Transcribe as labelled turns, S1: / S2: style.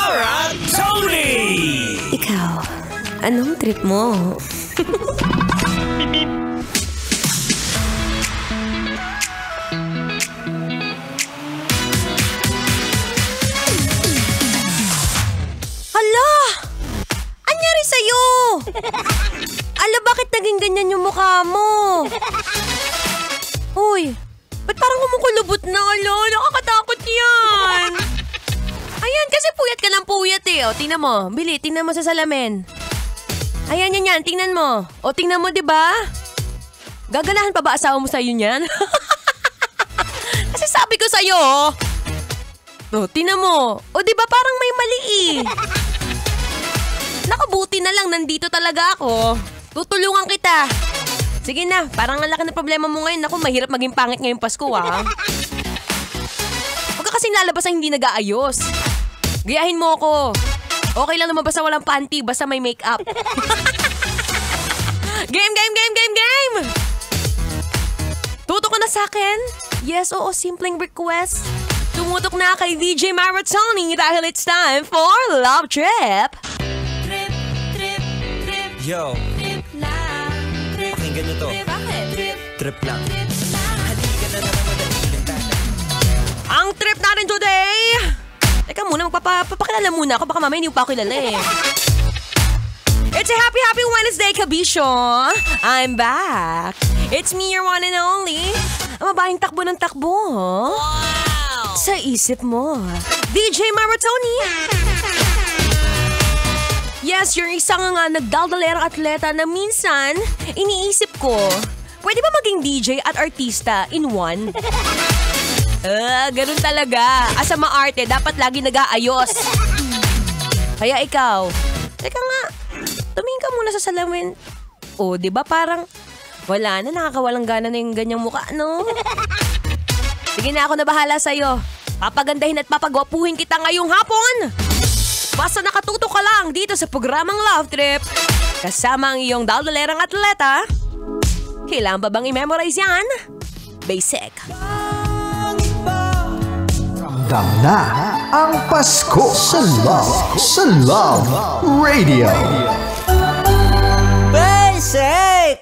S1: Maratoni!
S2: Ikaw, anong trip mo? Hala! Anyari sa'yo? Ala, bakit naging ganyan yung mukha mo? Uy, ba't parang kumukulubot na? Ala, nakakatakot yan. Ayan, kasi puyat ka ng puyat eh. O, tingnan mo. Bili, tingnan mo sa salamin. Ayan, yan. Tingnan mo. O, tingnan mo, diba? Gaganahan pa ba asawa mo sa'yo niyan? Kasi sabi ko sa'yo, o, tingnan mo. O, diba parang may mali eh. Nakabuti na lang, nandito talaga ako. Tutulungan kita. Sige na, parang ang laki na problema mo ngayon. Ako, mahirap maging pangit ngayong Pasko, ha? Huwag ka kasing lalabas na hindi nag-aayos. Gayahin mo ako. Okay lang naman basta walang panty, basta may makeup. Game! Tutok ka na sa akin? Yes, oo, simpleng request. Tumutok na kay DJ Maratoni dahil it's time for Love Trip.
S1: Yo, pakinggan nyo to. Trip lang.
S2: Ang trip natin today! Teka muna, magpapakilala muna ako. Baka mamaya hindi mo pa ako kilala eh. It's a happy Wednesday, Kabisyo! I'm back! It's me, your one and only. Ang mabaing takbo ng takbo. Wow! Sa isip mo. DJ Maratoni! Yes, yung isang nagdaldalerang atleta na minsan, iniisip ko, pwede ba maging DJ at artista in one? Ganun talaga. Asa maarte, dapat lagi nag-aayos. Kaya ikaw, teka nga, tumingin ka muna sa salamin. O, di ba parang wala na, nakakawalang gana na yung ganyang mukha, no? Sige na, ako na bahala sa'yo. Papagandahin at papagwapuhin kita ngayong hapon. Basta nakatutok ka lang dito sa programang Love Trip. Kasama ang iyong daldalerang atleta. Kailangan ba bang i-memorize yan? Basic.
S3: Ramdam na ang Pasko sa Love Radio.
S1: Basic!